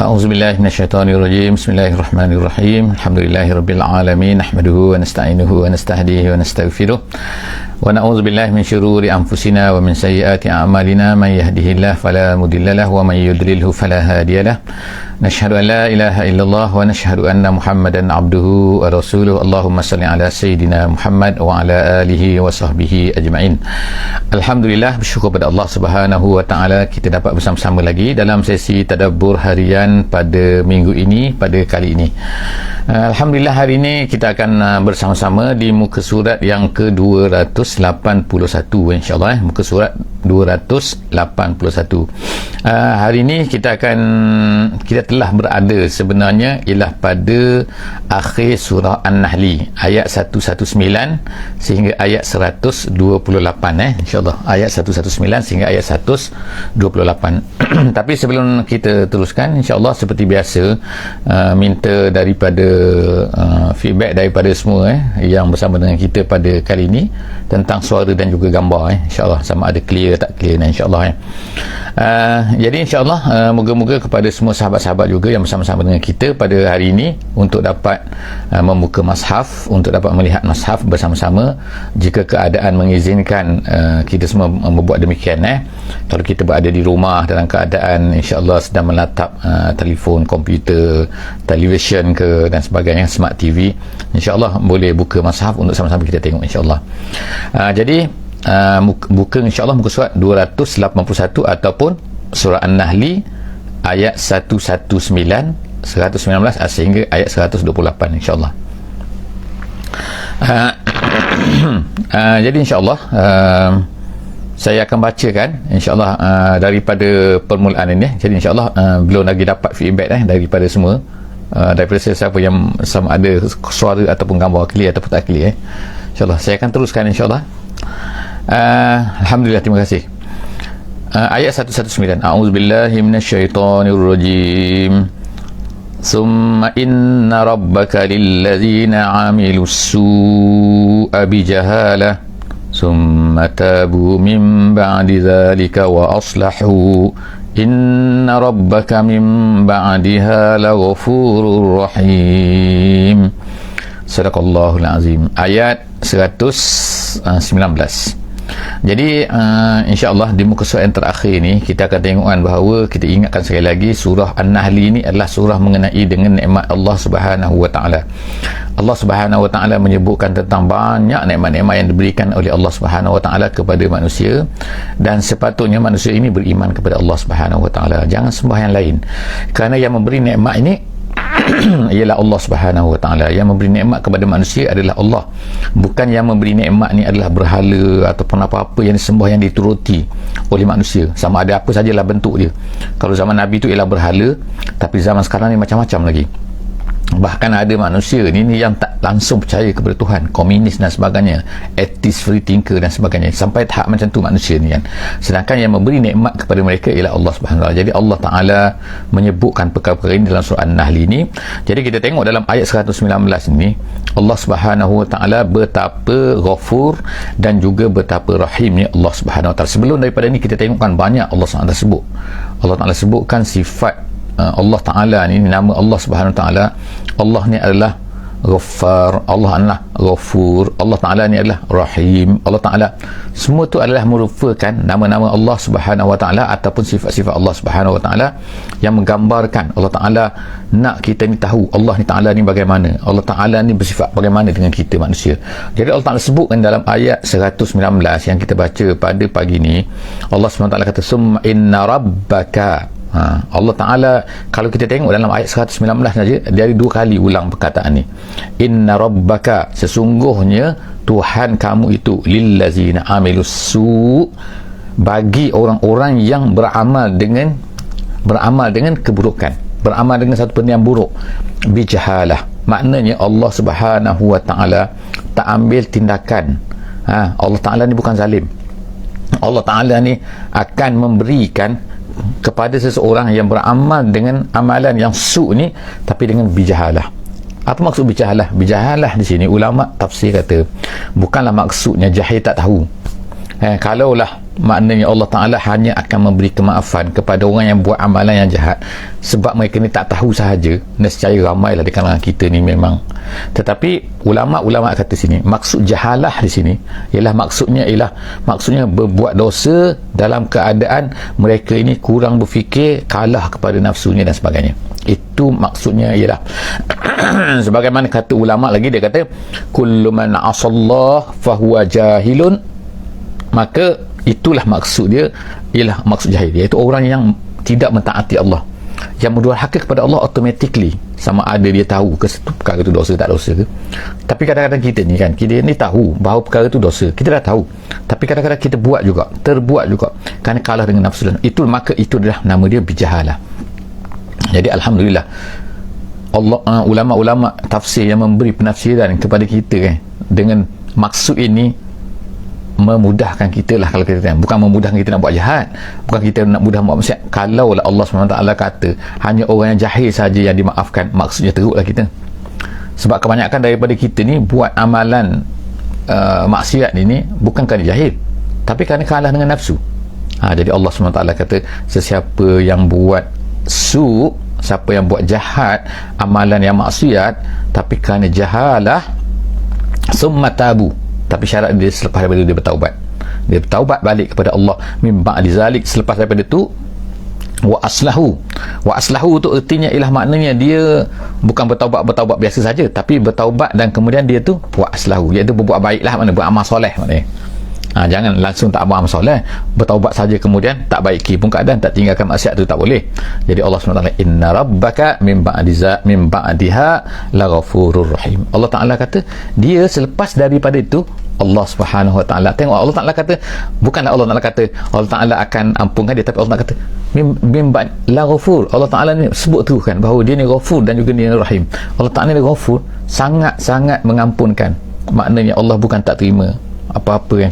A'udzubillahi minasyaitonirrajim. Bismillahirrahmanirrahim. Alhamdulillahirabbil alamin. Nahmaduhu wa nasta'inuhu wa nastahdihi wa nastaghfiruh. Wa na'udzubillahi min syururi anfusina wa min sayyiati a'malina. Man yahdihillahu fala mudhillalah wa man yudlilhu fala hadiyalah. Nashhadu an la ilaha illallah wa nashhadu anna Muhammadan abduhu wa rasuluh. Allahumma salli ala sayyidina Muhammad wa ala alihi wa sahbihi ajma'in. Alhamdulillah, bersyukur pada Allah Subhanahu wa taala kita dapat bersama-sama lagi dalam sesi tadabbur harian pada minggu ini, pada kali ini. Alhamdulillah, hari ini kita akan bersama-sama di muka surat yang ke-281 insya-Allah, muka surat 281. Hari ini kita telah berada sebenarnya ialah pada akhir surah An-Nahli, ayat 119 sehingga ayat 128 insya-Allah, ayat 119 sehingga ayat 128. Tapi sebelum kita teruskan, insya-Allah seperti biasa, minta daripada feedback daripada semua yang bersama dengan kita pada kali ini tentang suara dan juga gambar, insya-Allah, sama ada clear tak clear, insya-Allah. Jadi insya-Allah moga-moga kepada semua sahabat-sahabat juga yang bersama-sama dengan kita pada hari ini untuk dapat membuka mushaf, untuk dapat melihat mushaf bersama-sama jika keadaan mengizinkan, kita semua membuat demikian. Kalau kita berada di rumah dalam keadaan insya-Allah sedang menatap telefon, komputer, televisyen ke dan sebagainya, smart TV, insya-Allah boleh buka mushaf untuk sama-sama kita tengok, insya-Allah. Jadi buka insya-Allah muka surat 281 ataupun surah An-Nahli ayat 119 sehingga ayat 128 insya-Allah. Jadi insya-Allah saya akan bacakan insya-Allah daripada permulaan ini. Jadi insya-Allah belum lagi dapat feedback daripada semua, daripada siapa yang sama ada suara ataupun gambar clear ataupun tak clear. Insya-Allah saya akan teruskan insya-Allah. Alhamdulillah, terima kasih. Ayat 119. A'udzubillahi minasyaitonirrajim. Summa inna rabbaka lillazina 'amilus su'a bijahalah summa tabu min ba'di dzalika wa aslahu inna rabbaka min ba'diha laghafurur rahim. Sadaqallahul azim. Ayat 119. Jadi insya-Allah di muka surat yang terakhir ni kita akan tengokkan bahawa, kita ingatkan sekali lagi, surah An-Nahli ini adalah surah mengenai dengan nikmat Allah Subhanahu wa taala. Allah Subhanahu wa taala menyebutkan tentang banyak nikmat-nikmat yang diberikan oleh Allah Subhanahu wa taala kepada manusia, dan sepatutnya manusia ini beriman kepada Allah Subhanahu wa taala, jangan sembah yang lain, kerana yang memberi nikmat ini ialah Allah Subhanahu wa taala. Yang memberi nikmat kepada manusia adalah Allah, bukan yang memberi nikmat ni adalah berhala ataupun apa-apa yang disembah, yang dituruti oleh manusia, sama ada apa sajalah bentuk dia. Kalau zaman Nabi tu ialah berhala, tapi zaman sekarang ni macam-macam lagi. Bahkan ada manusia ni yang tak langsung percaya kepada Tuhan, komunis dan sebagainya, atheist, free thinker dan sebagainya, sampai tahap macam tu manusia ni kan. Sedangkan yang memberi nikmat kepada mereka ialah Allah Subhanahu wa taala. Jadi Allah Taala menyebutkan perkara-perkara ini dalam surah An-Nahl ini. Jadi kita tengok dalam ayat 119 ini, Allah Subhanahu wa taala betapa Ghafur dan juga betapa Rahimnya Allah Subhanahu wa taala. Sebelum daripada ini kita tengokkan banyak Allah Subhanahu wa taala sebut. Allah Taala sebutkan sifat Allah Ta'ala ni, nama Allah Subhanahu Wa Ta'ala. Allah ni adalah Ghaffar, Allah adalah Ghafur, Allah Ta'ala ni adalah Rahim. Allah Ta'ala, semua tu adalah merupakan nama-nama Allah Subhanahu Wa Ta'ala ataupun sifat-sifat Allah Subhanahu Wa Ta'ala yang menggambarkan Allah Ta'ala nak kita ni tahu Allah ni Ta'ala ni bagaimana, Allah Ta'ala ni bersifat bagaimana dengan kita manusia. Jadi Allah Ta'ala sebutkan dalam ayat 119 yang kita baca pada pagi ni, Allah Subhanahu Wa Ta'ala kata summa inna rabbaka. Allah Ta'ala, kalau kita tengok dalam ayat 119 saja, dia ada 2 kali ulang perkataan ni. Inna rabbaka, sesungguhnya Tuhan kamu itu, lillazina amilus su', bagi orang-orang yang beramal dengan keburukan, beramal dengan satu benda yang buruk, bijahalah, maknanya Allah Subhanahu wa taala tak ambil tindakan. Allah Ta'ala ni bukan zalim. Allah Ta'ala ni akan memberikan kepada seseorang yang beramal dengan amalan yang su' ni, tapi dengan bijahalah. Apa maksud bijahalah? Bijahalah di sini ulama tafsir kata bukanlah maksudnya jahil tak tahu. Kalaulah maknanya Allah Ta'ala hanya akan memberi kemaafan kepada orang yang buat amalan yang jahat, sebab mereka ni tak tahu sahaja. Nescaya ramailah di kalangan kita ni memang. Tetapi ulama' kata sini, maksud jahalah di sini ialah maksudnya berbuat dosa dalam keadaan mereka ini kurang berfikir, kalah kepada nafsunya dan sebagainya. Itu maksudnya ialah sebagaimana kata ulama' lagi, dia kata kullu man asallah fahuwa jahilun, maka itulah maksud dia, ialah maksud jahil, iaitu orang yang tidak mentaati Allah, yang berdurhaka kepada Allah automatically, sama ada dia tahu ke perkara itu dosa tak dosa ke. Tapi kadang-kadang kita ni tahu bahawa perkara itu dosa, kita dah tahu, tapi kadang-kadang kita terbuat juga kerana kalah dengan nafsu. Maka itu adalah nama dia bijahalah. Jadi alhamdulillah Allah, ulama-ulama tafsir yang memberi penafsiran kepada kita dengan maksud ini memudahkan kita lah. Kalau kita bukan memudahkan kita nak buat jahat, bukan kita nak mudah buat maksiat. Kalau lah Allah SWT kata hanya orang yang jahil saja yang dimaafkan, maksudnya teruklah kita. Sebab kebanyakan daripada kita ni buat amalan maksiat ini bukan kerana jahil, tapi kerana kalah dengan nafsu. Jadi Allah SWT kata sesiapa yang buat siapa yang buat jahat, amalan yang maksiat, tapi kerana jahalah, summa tabu, tapi syarat dia selepas daripada dia bertaubat balik kepada Allah, min ba'di zalik, selepas daripada itu, wa aslahu tu artinya ialah maknanya dia bukan bertaubat biasa saja, tapi bertaubat dan kemudian dia tu wa aslahu, iaitu berbuat baiklah, maknanya beramal soleh maknanya. Jangan langsung tak beramal soleh, bertaubat saja kemudian tak baiki pun keadaan, tak tinggalkan maksiat tu, tak boleh. Jadi Allah SWT, inna rabbaka min ba'diha laghafurur rahim. Allah Ta'ala kata dia selepas daripada itu, Allah Subhanahu Wa Ta'ala, tengok Allah Ta'ala kata, bukanlah Allah Ta'ala kata Allah Ta'ala akan ampunkan dia, tapi Allah Ta'ala kata min ba'd laghafur. Allah Ta'ala ni sebut tu kan bahawa dia ni ghafur dan juga dia ni rahim. Allah Ta'ala ni ghafur, sangat-sangat mengampunkan. Maknanya Allah bukan tak terima apa-apa yang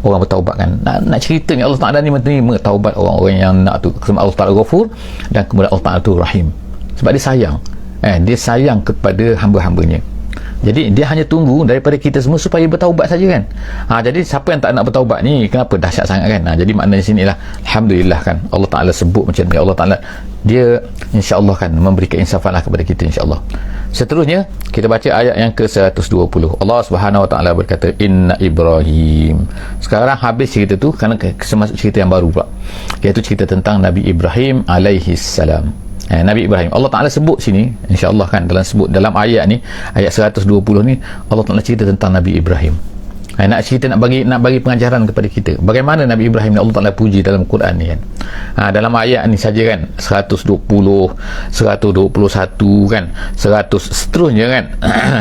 orang bertaubat kan. Nak cerita ni Allah Ta'ala ni menerima taubat orang-orang yang nak tu. Sebab Allah Ta'ala ghafur dan kemudian Allah Ta'ala tu rahim, sebab dia sayang dia sayang kepada hamba-hambanya. Jadi dia hanya tunggu daripada kita semua supaya bertaubat saja kan. Jadi siapa yang tak nak bertaubat ni, kenapa dahsyat sangat kan. Jadi maknanya sini lah, alhamdulillah kan Allah Ta'ala sebut macam ni. Allah Ta'ala dia insya-Allah kan memberi keinsafan lah kepada kita insya-Allah. Seterusnya kita baca ayat yang ke-120. Allah Subhanahu Wa Ta'ala berkata, inna Ibrahim. Sekarang habis cerita tu, kerana masuk cerita yang baru pula, iaitu cerita tentang Nabi Ibrahim alaihi salam. Nabi Ibrahim Allah Ta'ala sebut sini insya-Allah kan, dalam ayat ni, ayat 120 ni, Allah Ta'ala cerita tentang Nabi Ibrahim. Nak bagi pengajaran kepada kita bagaimana Nabi Ibrahim ni Allah Ta'ala puji dalam Quran ni kan. Dalam ayat ni saja kan, 120, 121 kan, 100 seterusnya kan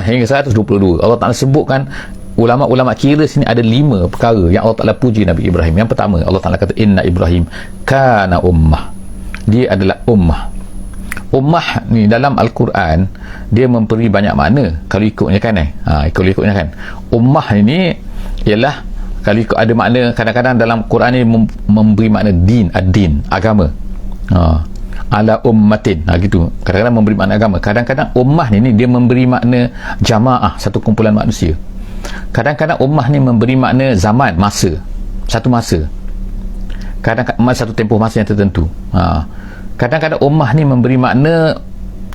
hingga 122 Allah Ta'ala sebutkan. Ulama-ulama kira sini ada 5 perkara yang Allah Ta'ala puji Nabi Ibrahim. Yang pertama, Allah Ta'ala kata inna Ibrahim kana ummah, dia adalah ummah. Ummah ni dalam Al-Quran dia memberi banyak makna kalau ikutnya kan ikutnya kan. Ummah ini ialah, kalau ikut ada makna, kadang-kadang dalam Quran ni memberi makna din, ad-din, agama, ala ummatin, gitu. Kadang-kadang memberi makna agama, kadang-kadang ummah ni dia memberi makna jamaah, satu kumpulan manusia. Kadang-kadang ummah ni memberi makna zaman, masa, satu masa, kadang-kadang satu tempoh masa yang tertentu. Kadang-kadang ummah ni memberi makna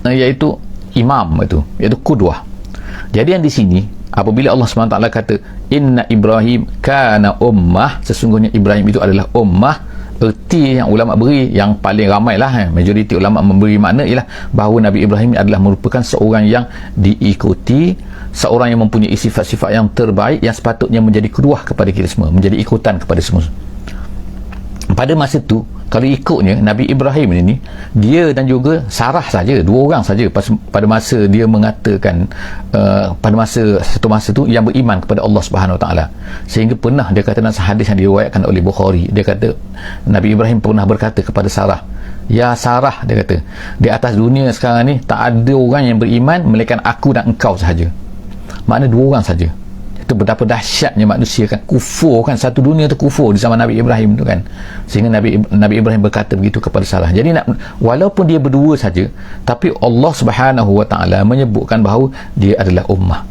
iaitu imam, iaitu qudwah. Jadi yang di sini apabila Allah SWT kata inna Ibrahim kana ummah, sesungguhnya Ibrahim itu adalah ummah, erti yang ulama beri, yang paling ramai lah majoriti ulama memberi makna ialah bahawa Nabi Ibrahim adalah merupakan seorang yang diikuti, seorang yang mempunyai sifat-sifat yang terbaik, yang sepatutnya menjadi qudwah kepada kita semua, menjadi ikutan kepada semua. Pada masa tu, kalau ikutnya Nabi Ibrahim ini, dia dan juga Sarah saja, 2 orang saja pada masa dia mengatakan pada satu masa tu yang beriman kepada Allah Subhanahu Wa Ta'ala. Sehingga pernah dia kata dalam hadis yang diriwayatkan oleh Bukhari, dia kata Nabi Ibrahim pernah berkata kepada Sarah, ya Sarah, dia kata, di atas dunia sekarang ni tak ada orang yang beriman melainkan aku dan engkau sahaja. Makna 2 orang saja. Itu betapa dahsyatnya manusia kan, kufur kan, satu dunia tu kufur di zaman Nabi Ibrahim tu kan, sehingga Nabi Ibrahim berkata begitu kepada Sarah. Jadi walaupun dia berdua saja, tapi Allah Subhanahu Wa Ta'ala menyebutkan bahawa dia adalah ummah.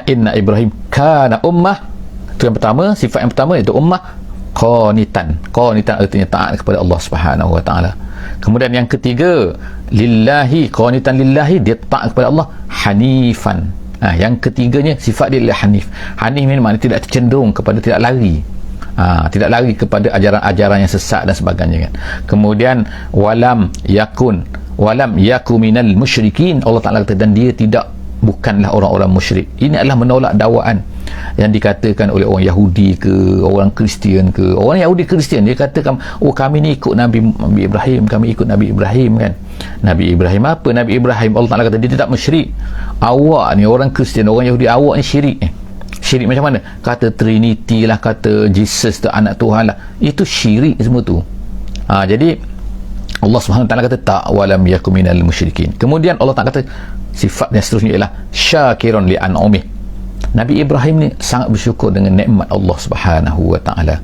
Inna Ibrahim kana ummah, itu yang pertama, sifat yang pertama iaitu ummah qanitan artinya taat kepada Allah Subhanahu wa taala. Kemudian yang ketiga, lillahi, qanitan lillahi, dia taat kepada Allah, hanifan. Yang ketiganya sifat dia adalah hanif. Hanif ni maknanya tidak cenderung kepada, tidak lari kepada ajaran-ajaran yang sesat dan sebagainya kan. Kemudian walam yaku minal musyrikin, Allah Ta'ala kata, dan dia bukanlah orang-orang musyrik. Ini adalah menolak dakwaan yang dikatakan oleh orang Yahudi ke, orang Kristian ke. Orang Yahudi Kristian, dia katakan, kami ni ikut Nabi Ibrahim, kami ikut Nabi Ibrahim kan. Nabi Ibrahim apa? Nabi Ibrahim, Allah Ta'ala kata dia tidak musyrik. Awak ni orang Kristian, orang Yahudi, awak ni syirik. Syirik macam mana? Kata Trinity lah, kata Jesus tu anak Tuhan lah, itu syirik semua tu. Jadi Allah Subhanahu Wa Taala kata tak, walam yakum minal musyrikin. Kemudian Allah Ta'ala kata sifat yang seterusnya ialah syakiron li an'umih. Nabi Ibrahim ni sangat bersyukur dengan nikmat Allah Subhanahu Wa Taala.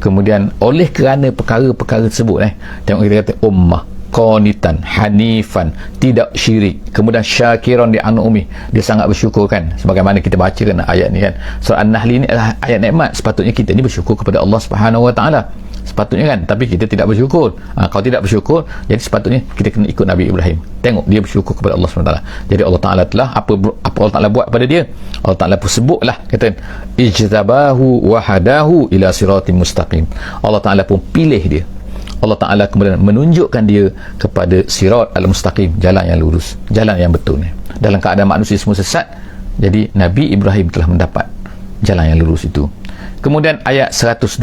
Kemudian oleh kerana perkara-perkara tersebut tengok kita kata ummah qanitan hanifan, tidak syirik, kemudian syakiron li an'umih, dia sangat bersyukur kan, sebagaimana kita baca kan ayat ni kan. Surah An-Nahl ni adalah ayat nikmat. Sepatutnya kita ni bersyukur kepada Allah Subhanahu Wa Taala, sepatutnya kan, tapi kita tidak bersyukur. Kalau tidak bersyukur, jadi sepatutnya kita kena ikut Nabi Ibrahim. Tengok dia bersyukur kepada Allah SWT. Jadi Allah Ta'ala telah apa Allah Ta'ala buat pada dia, Allah Ta'ala pun sebutlah, kata ijtabahu wa hadahu ila siratim mustaqim. Allah Ta'ala pun pilih dia, Allah Ta'ala kemudian menunjukkan dia kepada sirat al-mustaqim, jalan yang lurus, jalan yang betul ni. Dalam keadaan manusia semua sesat, jadi Nabi Ibrahim telah mendapat jalan yang lurus itu. Kemudian ayat 122,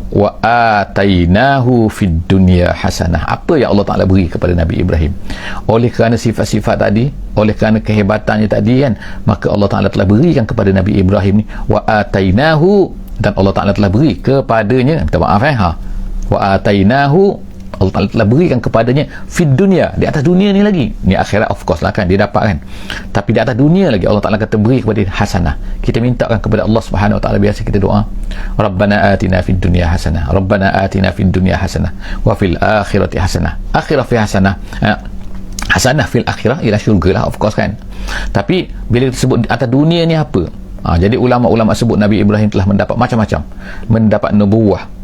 wa atainahu fid dunya hasanah. Apa yang Allah Ta'ala beri kepada Nabi Ibrahim? Oleh kerana sifat-sifat tadi, oleh kerana kehebatannya tadi kan, maka Allah Ta'ala telah berikan kepada Nabi Ibrahim ni, wa atainahu, dan Allah Ta'ala telah beri kepadanya, minta maaf wa atainahu, Allah Ta'ala telah berikan kepadanya fid dunya, di atas dunia ni lagi, ni akhirat of course lah kan, dia dapat kan, tapi di atas dunia lagi Allah Ta'ala kata beri kepada dia hasanah. Kita mintakan kepada Allah Subhanahu Wa Ta'ala, biasa kita doa, Rabbana atina fid dunya hasanah, Rabbana atina fid dunya hasanah wa fil akhirati hasanah. Akhirah fi hasanah, hasanah fil akhirah ialah syurga lah of course kan. Tapi bila kita sebut di atas dunia ni apa? Jadi ulama-ulama sebut Nabi Ibrahim telah mendapat macam-macam, mendapat nubuwah.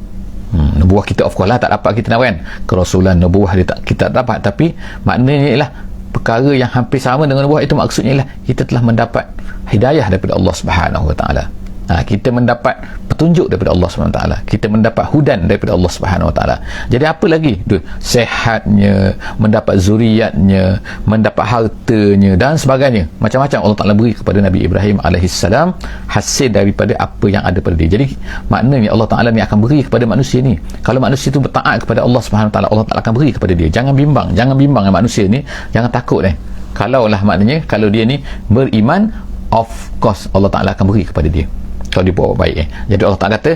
Nubuah kita of course lah tak dapat, kita tahu kan, kerasulan, nubuah kita tak dapat, tapi maknanya ialah perkara yang hampir sama dengan nubuah itu. Maksudnya ialah kita telah mendapat hidayah daripada Allah Subhanahu Wa Taala. Kita mendapat petunjuk daripada Allah Subhanahu Wa Taala, kita mendapat hudan daripada Allah Subhanahu Wa Taala. Jadi apa lagi? Sehatnya, mendapat zuriatnya, mendapat hartanya dan sebagainya, macam-macam Allah Ta'ala beri kepada Nabi Ibrahim alaihissalam, hasil daripada apa yang ada pada dia. Jadi maknanya Allah Ta'ala ni akan beri kepada manusia ni. Kalau manusia tu bertaat kepada Allah Subhanahu Wa Taala, Allah Ta'ala akan beri kepada dia. Jangan bimbang dengan manusia ni, jangan takut kalaulah maknanya kalau dia ni beriman, of course Allah Ta'ala akan beri kepada dia kalau dia buat baik. Jadi Allah Ta'ala kata,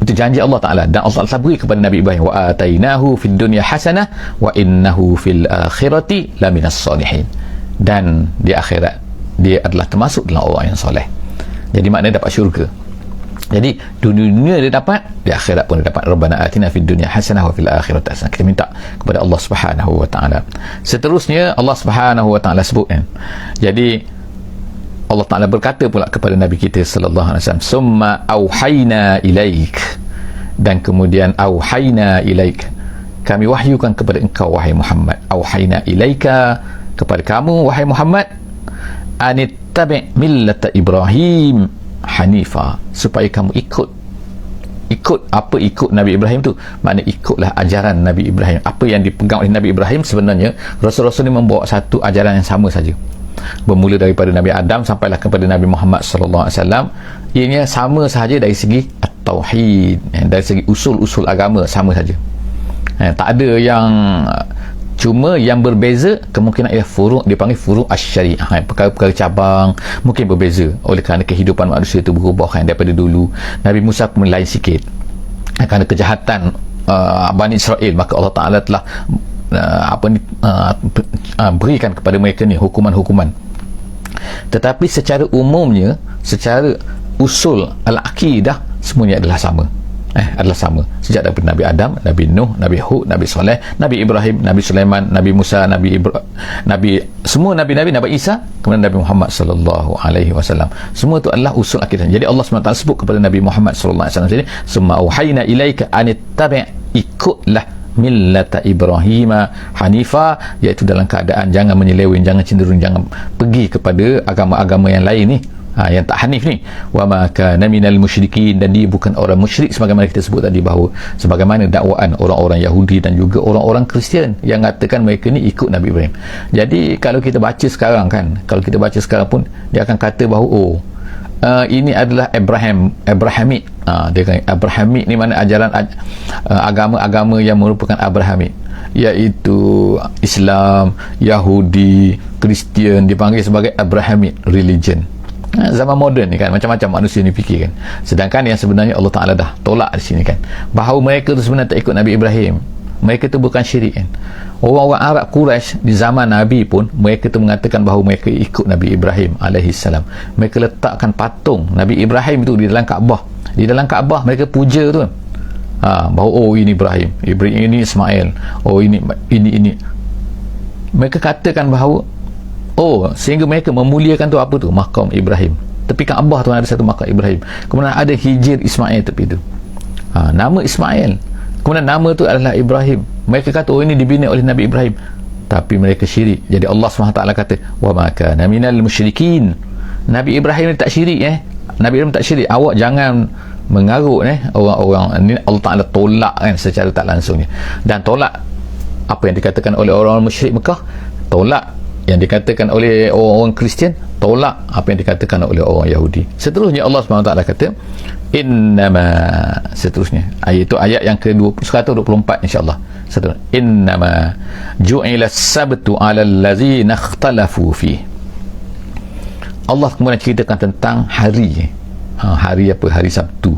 itu janji Allah Ta'ala, dan Allah Ta'ala beri kepada Nabi Ibrahim, wa atainahu fid dunya hasanah wa innahu fil akhirati laminas salihin, dan di akhirat dia adalah termasuk dalam orang yang soleh. Jadi maknanya dapat syurga. Jadi dunia dia dapat, di akhirat pun dia dapat. Rabbana atina fid dunya hasanah wa fil akhirati hasanah. Kita minta kepada Allah Subhanahu Wa Ta'ala. Seterusnya Allah Subhanahu Wa Ta'ala sebut jadi Allah Ta'ala berkata pula kepada Nabi kita sallallahu alaihi wasallam, summa auhayna ilaik, dan kemudian auhayna ilaik, kami wahyukan kepada engkau wahai Muhammad, auhayna ilaika, kepada kamu wahai Muhammad, anittabi' millata Ibrahim hanifa, supaya kamu ikut Nabi Ibrahim tu, maknanya ikutlah ajaran Nabi Ibrahim. Apa yang dipegang oleh Nabi Ibrahim, sebenarnya Rasul-Rasul ni membawa satu ajaran yang sama saja, bermula daripada Nabi Adam sampailah kepada Nabi Muhammad sallallahu alaihi wasallam. Ianya sama sahaja dari segi tauhid, dari segi usul-usul agama sama saja. Tak ada yang, cuma yang berbeza kemungkinan ialah furu', dipanggil furu' asy-syariah, perkara-perkara cabang mungkin berbeza oleh kerana kehidupan manusia itu berubah daripada dulu. Nabi Musa pun lain sikit kerana kejahatan Bani Israel, maka Allah Ta'ala telah berikan kepada mereka ni hukuman-hukuman. Tetapi secara umumnya, secara usul al-aqidah, semuanya adalah sama. adalah sama sejak daripada Nabi Adam, Nabi Nuh, Nabi Hud, Nabi Saleh, Nabi Ibrahim, Nabi Sulaiman, Nabi Musa, semua Nabi Nabi Isa, kemudian Nabi Muhammad sallallahu alaihi wasallam. Semua itu adalah usul akidah. Jadi Allah SWT sebut kepada Nabi Muhammad sallallahu alaihi wasallam sini, summa auhayna ilaika anittabi', ikutlah millata Ibrahim hanifa, iaitu dalam keadaan jangan menyeleweng, jangan cenderung, jangan pergi kepada agama-agama yang lain ni, yang tak hanif ni. Wa ma kana minal musyrikin, dan dia bukan orang musyrik sebagaimana kita sebut tadi, bahawa sebagaimana dakwaan orang-orang Yahudi dan juga orang-orang Kristian yang mengatakan mereka ni ikut Nabi Ibrahim. Jadi kalau kita baca sekarang kan, kalau kita baca sekarang pun dia akan kata bahawa ini adalah Abrahamik. Dia kata Abrahamik ni mana ajaran agama-agama yang merupakan Abrahamik, iaitu Islam, Yahudi, Kristian dipanggil sebagai Abrahamic religion. Zaman moden ni kan, macam-macam manusia ni fikir kan. Sedangkan yang sebenarnya Allah Ta'ala dah tolak di sini kan, bahawa mereka tu sebenarnya tak ikut Nabi Ibrahim. Mereka tu bukan syirik kan. Orang-orang Arab Quraisy di zaman Nabi pun mereka tu mengatakan bahawa mereka ikut Nabi Ibrahim alaihissalam. Mereka letakkan patung Nabi Ibrahim itu di dalam Kaabah. Di dalam Kaabah mereka puja tu kan, bahawa ini Ibrahim, ini Ismail, ini mereka katakan bahawa sehingga mereka memuliakan tu apa tu, makam Ibrahim. Tepi Kaabah tu ada satu makam Ibrahim, kemudian ada hijir Ismail tepi tu, nama Ismail, kemudian nama tu adalah Ibrahim. Mereka kata ini dibina oleh Nabi Ibrahim, tapi mereka syirik. Jadi Allah SWT kata wa ma kana minal musyrikin. Nabi Ibrahim tak syirik Nabi Ibrahim tak syirik. Awak jangan mengarut orang-orang ni. Allah Ta'ala tolak kan secara tak langsungnya, dan tolak apa yang dikatakan oleh orang-orang musyrik Mekah, tolak yang dikatakan oleh orang-orang Kristian, tolak apa yang dikatakan oleh orang Yahudi. Seterusnya Allah SWT kata innama, seterusnya ayat itu ayat yang ke-124 insyaAllah. Seterusnya innama ju'ila sabtu ala allazina ikhtalafu fi. Allah kemudian ceritakan tentang hari hari apa, hari Sabtu.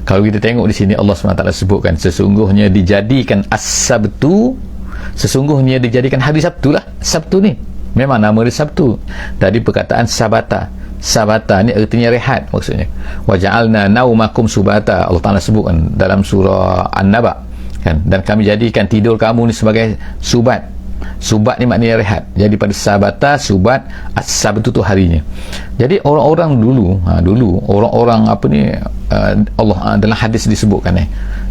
Kalau kita tengok di sini Allah SWT sebutkan sesungguhnya dijadikan as-sabtu, sesungguhnya dijadikan hari Sabtu lah. Sabtu ni memang nama dia Sabtu. Tadi perkataan sabata, sabata ni artinya rehat maksudnya. Wa ja'alna naumakum subata, Allah Ta'ala sebutkan dalam surah An-Naba kan, dan kami jadikan tidur kamu ni sebagai subat. Subat ni maknanya rehat. Jadi pada sabata, subat, as-sabtu tu harinya. Jadi orang-orang dulu orang-orang apa ni, Allah dalam hadis disebutkan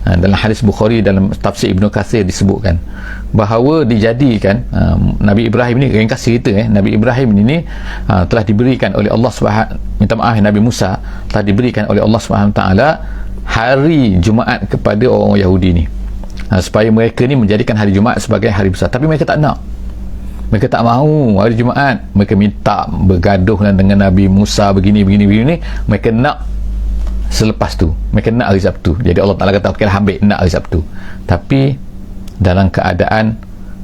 dalam hadis Bukhari, dalam tafsir Ibnu Katsir disebutkan bahawa dijadikan Nabi Ibrahim ni, ringkas cerita Nabi Ibrahim ini telah diberikan oleh Allah Nabi Musa telah diberikan oleh Allah SWT hari Jumaat kepada orang Yahudi ni, supaya mereka ni menjadikan hari Jumaat sebagai hari besar. Tapi mereka tak nak, mereka tak mahu hari Jumaat. Mereka minta bergaduh dengan Nabi Musa begini. Mereka nak selepas tu, mereka nak hari Sabtu. Jadi Allah Ta'ala kata okeylah, ambil, nak hari Sabtu. Tapi dalam keadaan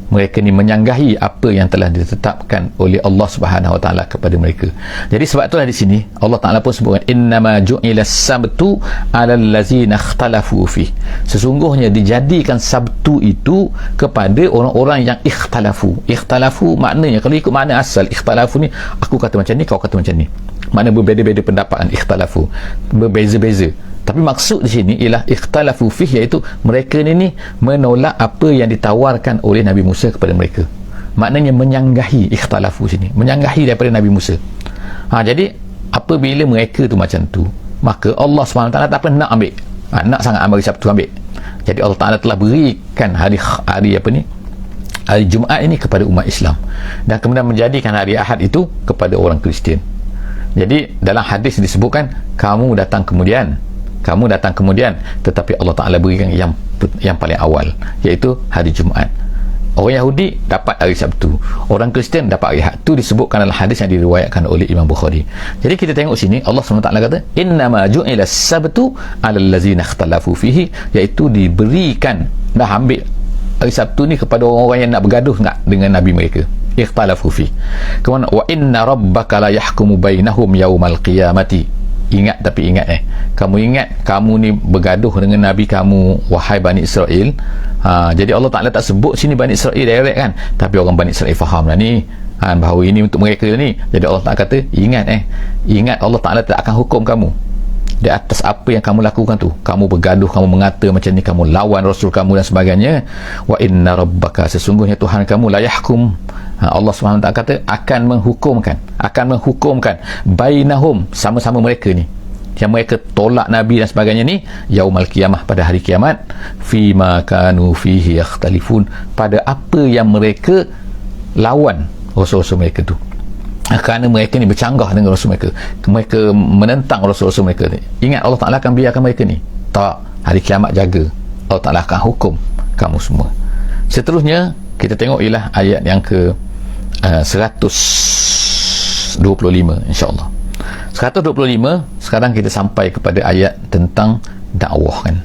mereka ni menyanggahi apa yang telah ditetapkan oleh Allah Subhanahu Wa Ta'ala kepada mereka. Jadi sebab itulah di sini Allah Ta'ala pun sebutkan innama ju'ila sabtu alal ladzina ikhtalafu fi. Sesungguhnya dijadikan Sabtu itu kepada orang-orang yang ikhtalafu. Ikhtalafu maknanya, kalau ikut makna asal ikhtalafu ni, aku kata macam ni, kau kata macam ni, makna berbeza-beza pendapat, ikhtalafu, berbeza-beza. Tapi maksud di sini ialah ikhtalafu fih, iaitu mereka ni menolak apa yang ditawarkan oleh Nabi Musa kepada mereka. Maknanya menyanggahi, ikhtalafu sini menyanggahi daripada Nabi Musa. Jadi apabila mereka tu macam tu, maka Allah SWT tak pernah nak ambil, nak sangat ambil Sabtu, ambil. Jadi Allah Ta'ala telah berikan hari apa ni, hari Jumaat ini kepada umat Islam, dan kemudian menjadikan hari Ahad itu kepada orang Kristian. Jadi dalam hadis disebutkan kamu datang kemudian, tetapi Allah Ta'ala berikan yang paling awal, iaitu hari Jumaat. Orang Yahudi dapat hari Sabtu, orang Kristian dapat hari Ahad. Itu disebutkan dalam hadis yang diriwayatkan oleh Imam Bukhari. Jadi kita tengok sini Allah SWT kata innama ju'ila sabtu alal ladzina ikhtalafu fihi, iaitu diberikan, dah ambil hari Sabtu ni kepada orang-orang yang nak bergaduh dengan Nabi mereka, ikhtalafu fi. Kemudian wa inna rabbaka la yahkumu bainahum yaumal qiyamati. Ingat, tapi ingat kamu ingat, kamu ni bergaduh dengan Nabi kamu, wahai Bani Israel. Jadi Allah Ta'ala tak sebut sini Bani Israel direct kan, tapi orang Bani Israel faham lah ni, bahawa ini untuk mereka ni. Jadi Allah Ta'ala kata ingat Allah Ta'ala tak akan hukum kamu. di atas apa yang kamu lakukan tu. Kamu bergaduh, kamu mengata macam ni, kamu lawan Rasul kamu dan sebagainya. Wa inna rabbaka, sesungguhnya Tuhan kamu, la yahkum, Allah SWT kata akan menghukumkan bainahum, sama-sama mereka ni yang mereka tolak Nabi dan sebagainya ni, yaumal qiyamah, pada hari kiamat, fima kanu fihi yakhtalifun, pada apa yang mereka lawan Rasul-Rasul mereka tu. Kerana mereka ni bercanggah dengan Rasul mereka, mereka menentang Rasul-Rasul mereka ni. Ingat, Allah Ta'ala akan biarkan mereka ni? Tak. Hari kiamat jaga, Allah Ta'ala akan hukum kamu semua. Seterusnya kita tengok ialah ayat yang ke 125 insyaAllah. 125, sekarang kita sampai kepada ayat tentang dakwah kan.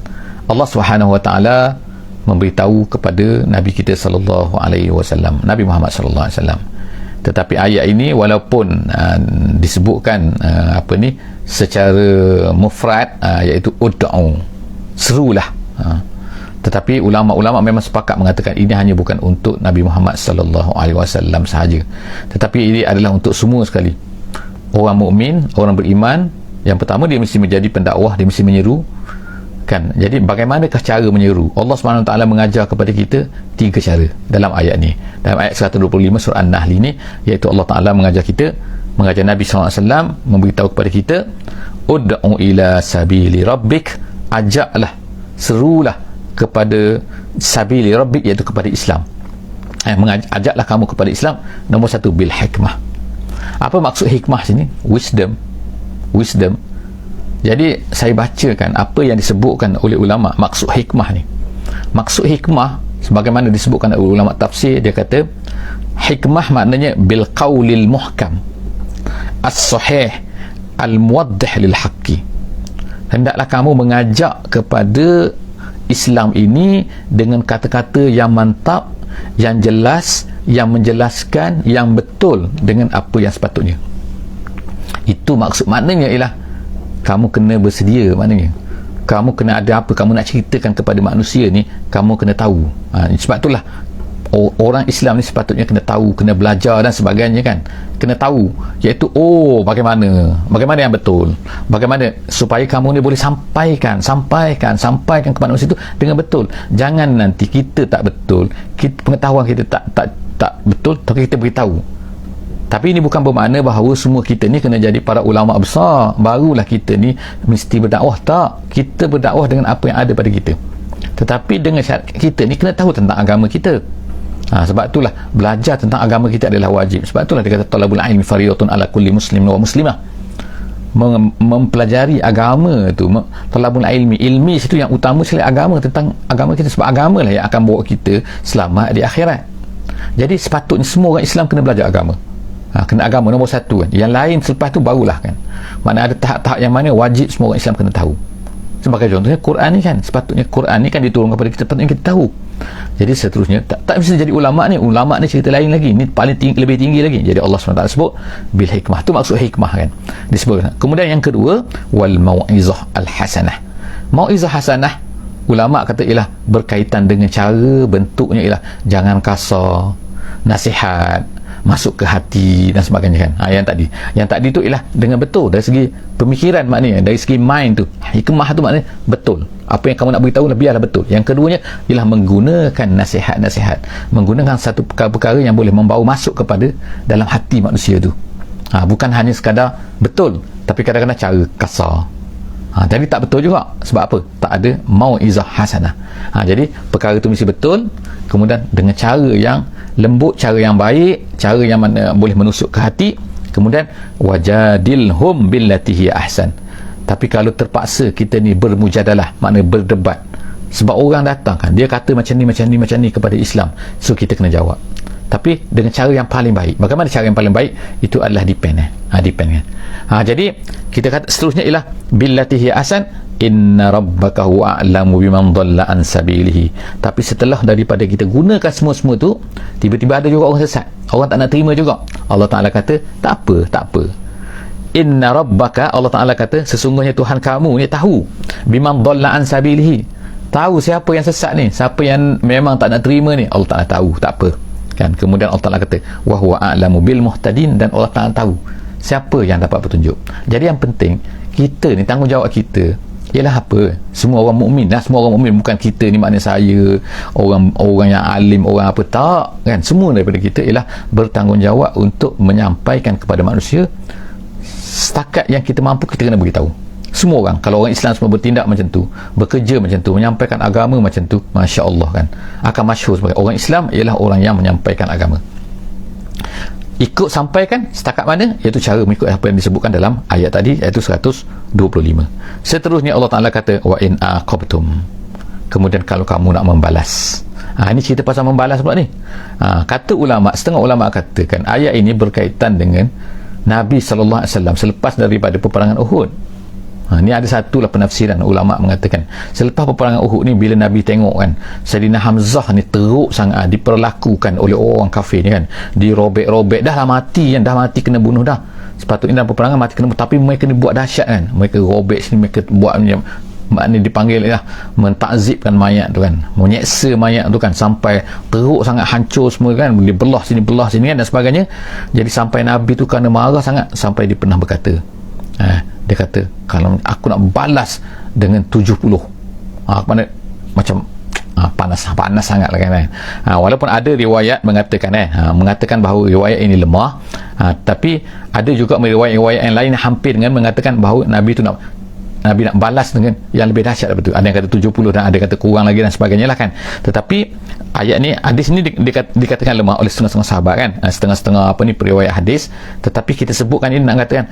Allah Subhanahu Wa Ta'ala memberitahu kepada Nabi kita sallallahu alaihi wasallam, Nabi Muhammad sallallahu alaihi wasallam. Tetapi ayat ini walaupun disebutkan secara mufrad, iaitu ud'u, serulah, tetapi ulama-ulama memang sepakat mengatakan ini hanya bukan untuk Nabi Muhammad sallallahu alaihi wasallam sahaja, tetapi ini adalah untuk semua sekali. Orang mukmin, orang beriman, yang pertama dia mesti menjadi pendakwah, dia mesti menyeru kan. Jadi bagaimanakah cara menyeru? Allah SWT mengajar kepada kita 3 cara dalam ayat ni. Dalam ayat 125 surah An-Nahl ni, iaitu Allah Ta'ala mengajar Nabi SAW, memberitahu kepada kita, ud'u ila sabili rabbik, ajaklah, serulah kepada sabili rabbik, iaitu kepada Islam. Ajaklah kamu kepada Islam. Nombor 1, bil hikmah. Apa maksud hikmah sini? Wisdom. Jadi saya bacakan apa yang disebutkan oleh ulama maksud hikmah ni. Maksud hikmah sebagaimana disebutkan oleh ulama tafsir, dia kata hikmah maknanya bil qaulil muhkam as-sahih al-muwaddih lil haqqi. Hendaklah kamu mengajak kepada Islam ini dengan kata-kata yang mantap, yang jelas, yang menjelaskan, yang betul dengan apa yang sepatutnya. Itu maksud, maknanya ialah kamu kena bersedia, maknanya kamu kena ada apa kamu nak ceritakan kepada manusia ni, kamu kena tahu. Sebab itulah orang Islam ni sepatutnya kena tahu, kena belajar dan sebagainya kan, kena tahu, iaitu bagaimana yang betul, bagaimana supaya kamu ni boleh sampaikan kepada manusia itu dengan betul. Jangan nanti kita tak betul, pengetahuan kita tak betul, tapi kita beritahu. Tapi ini bukan bermakna bahawa semua kita ni kena jadi para ulama besar barulah kita ni mesti berdakwah. Tak, kita berdakwah dengan apa yang ada pada kita, tetapi dengan syarat kita ni kena tahu tentang agama kita. Sebab itulah belajar tentang agama kita adalah wajib. Sebab itulah dia kata talabul ilmi faridatun ala kulli muslim wa muslimah. Mempelajari agama tu, talabul ilmi situ yang utama sekali, agama, tentang agama kita, sebab agama lah yang akan bawa kita selamat di akhirat. Jadi sepatutnya semua orang Islam kena belajar agama. Kena agama nombor 1 kan. Yang lain selepas tu barulah kan. Mana ada tahap-tahap yang mana wajib semua orang Islam kena tahu. Sebagai contohnya Quran ni kan, sepatutnya Quran ni kan diturunkan kepada kita, patutnya kita tahu. Jadi seterusnya tak mesti jadi ulama ni cerita lain lagi, ni paling lebih tinggi lagi. Jadi Allah SWT sebut bil hikmah, tu maksud hikmah kan disebut. Kemudian yang kedua, wal mau'izah al hasanah. Mau'izah hasanah, ulama kata ialah berkaitan dengan cara bentuknya, ialah jangan kasar, nasihat, masuk ke hati dan sebagainya kan. Yang tadi tu ialah dengan betul dari segi pemikiran, maknanya dari segi mind tu. Hikmah tu maknanya betul, apa yang kamu nak beritahu biarlah betul. Yang keduanya ialah menggunakan nasihat-nasihat, menggunakan satu perkara-perkara yang boleh membawa masuk kepada dalam hati manusia tu. Bukan hanya sekadar betul, tapi kadang-kadang cara kasar. Jadi tak betul juga. Sebab apa? Tak ada mau'izah hasanah. Jadi perkara tu mesti betul, kemudian dengan cara yang lembut, cara yang baik, cara yang mana boleh menusuk ke hati. Kemudian wajadilhum billati hiya ahsan. Tapi kalau terpaksa kita ni bermujadalah, maknanya berdebat, sebab orang datang kan, dia kata macam ni kepada Islam, so kita kena jawab, tapi dengan cara yang paling baik. Bagaimana cara yang paling baik? Itu adalah depend kan. Jadi kita kata seterusnya ialah billati hiya ahsan, inna rabbaka huwa a'lamu biman dhalla an sabilihi. Tapi setelah daripada kita gunakan semua tu, tiba-tiba ada juga orang sesat, orang tak nak terima juga. Allah Ta'ala kata tak apa. Inna rabbaka, Allah Ta'ala kata sesungguhnya Tuhan kamu ni tahu biman dhalla an sabilihi, tahu siapa yang sesat ni, siapa yang memang tak nak terima ni, Allah Ta'ala tahu, tak apa kan. Kemudian Allah Ta'ala kata wa huwa a'lamu bil muhtadin, dan Allah Ta'ala tahu siapa yang dapat petunjuk. Jadi yang penting Kita ni tanggungjawab kita ialah apa? Semua orang mukmin lah, semua orang mukmin, bukan kita ni maknanya saya orang yang alim, orang apa, tak kan. Semua daripada kita ialah bertanggungjawab untuk menyampaikan kepada manusia setakat yang kita mampu. Kita kena beritahu semua orang. Kalau orang Islam semua bertindak macam tu, bekerja macam tu, menyampaikan agama macam tu, Masya Allah kan, akan masyhur sebagai orang Islam ialah orang yang menyampaikan agama. Ikut sampaikan setakat mana, iaitu cara mengikut apa yang disebutkan dalam ayat tadi, iaitu 125. Seterusnya Allah Ta'ala kata wa in aqabtum, kemudian kalau kamu nak membalas. Ini cerita pasal membalas pula ni. Kata ulama, setengah ulama katakan ayat ini berkaitan dengan Nabi SAW selepas daripada peperangan Uhud. Ini ada satulah penafsiran ulama mengatakan, selepas peperangan Uhud ni, bila Nabi tengok kan Sayyidina Hamzah ni teruk sangat diperlakukan oleh orang kafir ni kan, dirobek-robek, dah mati kan, dah mati kena bunuh dah. Sepatutnya dalam peperangan mati kena bunuh, tapi mereka ni buat dahsyat kan, mereka robek sini, mereka buat maknanya dipanggil lah mentakzibkan mayat tu kan, menyeksa mayat tu kan, sampai teruk sangat, hancur semua kan, belah sini kan dan sebagainya. Jadi sampai Nabi tu kerana marah sangat, sampai dia pernah berkata, dia kata kalau aku nak balas dengan 70, mana macam panas sangat lah kan. Walaupun ada riwayat mengatakan mengatakan bahawa riwayat ini lemah, tapi ada juga riwayat-riwayat yang lain hampir dengan mengatakan bahawa Nabi nak balas dengan yang lebih dahsyat daripada itu. Ada yang kata 70 dan ada yang kata kurang lagi dan sebagainya lah kan. Tetapi ayat ni, hadis ni dikatakan lemah oleh setengah-setengah sahabat kan, setengah-setengah periwayat hadis. Tetapi kita sebutkan ini nak katakan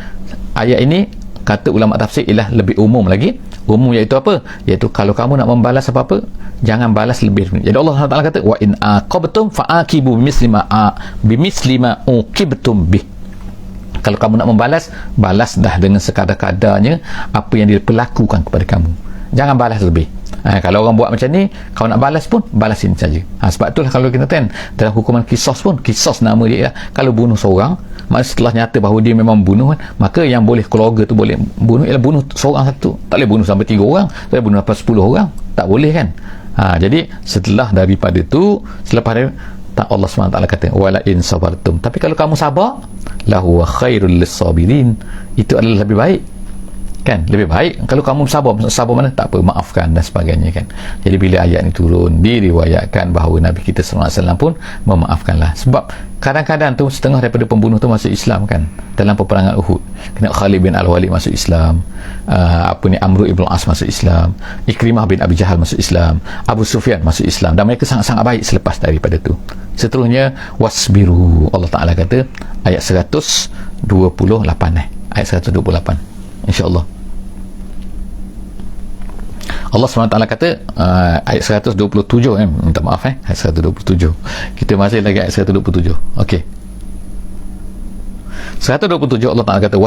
ayat ini, kata ulama tafsir, ialah lebih umum lagi. Umum iaitu apa? Iaitu kalau kamu nak membalas apa-apa, jangan balas lebih. Jadi Allah Taala kata wa in aqabtum fa'aqibu bimithli ma uqibtum bih. Kalau kamu nak membalas, balas dah dengan sekadar-kadarnya apa yang diperlakukan kepada kamu. Jangan balas lebih. Kalau orang buat macam ni, kalau nak balas pun balasin saja. Sebab itulah kalau kita tengok dalam hukuman kisos pun, kisos nama dia, kalau bunuh seorang, maksud setelah nyata bahawa dia memang bunuh kan, maka yang boleh keluarga tu boleh bunuh ialah bunuh seorang satu. Tak boleh bunuh sampai 3 orang, tak boleh bunuh sampai 10 orang, tak boleh kan. Jadi setelah daripada tu, selepas dia, Allah SWT kata wala in sabartum, tapi kalau kamu sabar, lahu khairul lisabirin, itu adalah lebih baik kan, lebih baik kalau kamu sabar mana, tak apa, maafkan dan sebagainya kan. Jadi bila ayat ni turun, diriwayatkan bahawa Nabi kita SAW pun memaafkanlah. Sebab kadang-kadang tu setengah daripada pembunuh tu masuk Islam kan, dalam peperangan Uhud. Kena Khalid bin Al-Walid masuk Islam, Amr ibn As masuk Islam, Ikrimah bin Abi Jahal masuk Islam, Abu Sufyan masuk Islam, dan mereka sangat-sangat baik selepas daripada tu. Seterusnya wasbiru, Allah Ta'ala kata ayat 128 ayat 128 insya-Allah. Allah SWT kata ayat 127 minta maaf ayat 127, kita masih lagi ayat 127. Okey, 127 Allah Ta'ala kata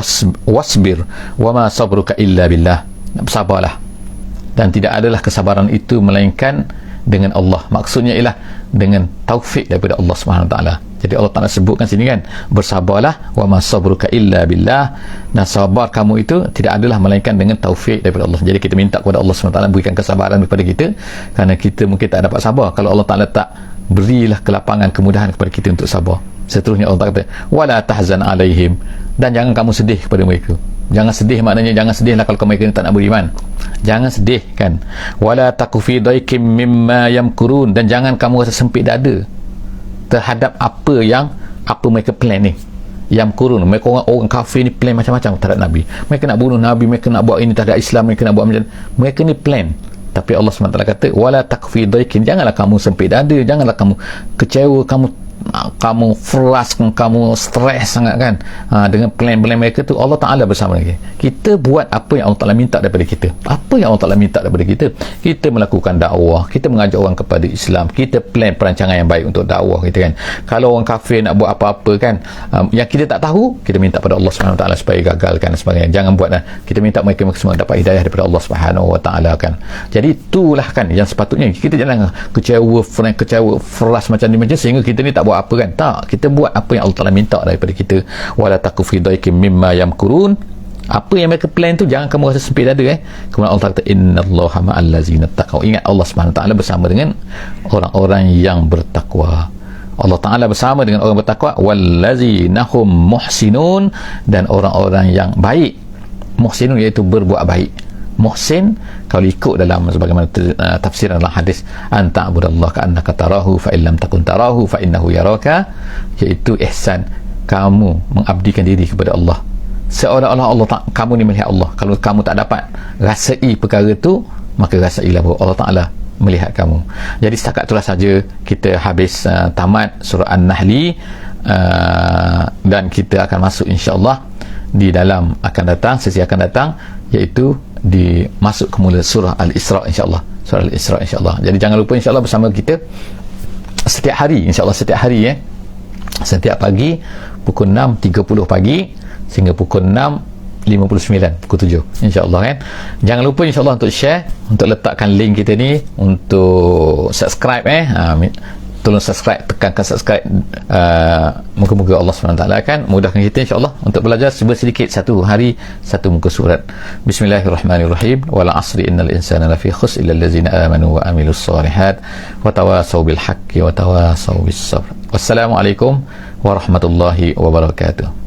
wasbir wama sabruka illa billah, bersabarlah dan tidak adalah kesabaran itu melainkan dengan Allah. Maksudnya ialah dengan taufik daripada Allah Subhanahu Wa Taala. Jadi Allah Ta'ala sebutkan sini kan, bersabarlah wa ma sabruka illa billah, dan sabar kamu itu tidak adalah melainkan dengan taufik daripada Allah. Jadi kita minta kepada Allah SWT berikan kesabaran kepada kita, kerana kita mungkin tak dapat sabar kalau Allah Ta'ala tak berilah kelapangan, kemudahan kepada kita untuk sabar. Seterusnya Allah Ta'ala kata wala tahzan alaihim, dan jangan kamu sedih kepada mereka. Jangan sedih, maknanya jangan sedihlah kalau mereka tak nak beriman. Jangan sedih kan. Wala takufi daikim mimma yamkurun, dan jangan kamu rasa sempit dada terhadap apa mereka plan ni. Yamkurun, mereka orang kafir ni plan macam-macam terhadap Nabi. Mereka nak bunuh Nabi, mereka nak buat ini terhadap Islam, mereka nak buat macam, mereka ni plan. Tapi Allah SWT kata wala takfi daikin, janganlah kamu sempit dada, janganlah kamu kecewa, kamu frust, kamu stres sangat kan, dengan plan-plan mereka tu. Allah Ta'ala bersama lagi. Kita buat apa yang Allah Ta'ala minta daripada kita. Apa yang Allah Ta'ala minta daripada kita? Kita melakukan dakwah, kita mengajak orang kepada Islam, kita plan perancangan yang baik untuk dakwah kita kan. Kalau orang kafir nak buat apa-apa kan, yang kita tak tahu, kita minta pada Allah SWT supaya gagalkan dan sebagainya. Jangan buat kita minta mereka semua dapat hidayah daripada Allah SWT kan. Jadi itulah kan yang sepatutnya. Kita jangan kecewa frust macam ni, macam sehingga kita ni tak buat apa kan. Tak, kita buat apa yang Allah Ta'ala minta daripada kita. Wala takufi daikim mimma yamkurun, apa yang mereka plan tu jangan kamu rasa sempit dada Kemudian Allah Ta'ala kata innallaha ma'al ladzina taqaw, ingat Allah Subhanahu Ta'ala bersama dengan orang-orang yang bertakwa. Allah Ta'ala bersama dengan orang bertakwa, wallazina hum muhsinun, dan orang-orang yang baik. Muhsinun iaitu berbuat baik. Muhsin kalau ikut dalam sebagaimana tafsiran dalam hadis, anta abudallah ka'annaka tarahu fa illam takun tarahu fa innahu yaraka, iaitu ihsan, kamu mengabdikan diri kepada Allah seolah-olah Allah kamu ni melihat Allah. Kalau kamu tak dapat rasai perkara tu, maka rasailah bahawa Allah Ta'ala melihat kamu. Jadi setakat itulah saja kita habis tamat surah An-Nahli, dan kita akan masuk insya-Allah di dalam akan datang, sesi akan datang, iaitu masuk ke mula surah Al-Isra insya-Allah. Surah Al-Isra insya-Allah. Jadi jangan lupa insya-Allah bersama kita setiap hari, insya-Allah setiap hari setiap pagi pukul 6.30 pagi sehingga pukul 6.59, pukul 7 insya-Allah kan. Jangan lupa insya-Allah untuk share, untuk letakkan link kita ni, untuk subscribe tolong subscribe, tekankan subscribe. Moga-moga Allah SWT akan mudahkan kita insya-Allah untuk belajar sedikit satu hari satu muka surat. Bismillahirrahmanirrahim. Wal 'asri innal insana lafi khusr illa allazina amanu wa amilus solihat wa tawasaw bil haqqi wa tawasaw bis sabr. Wassalamualaikum warahmatullahi wabarakatuh.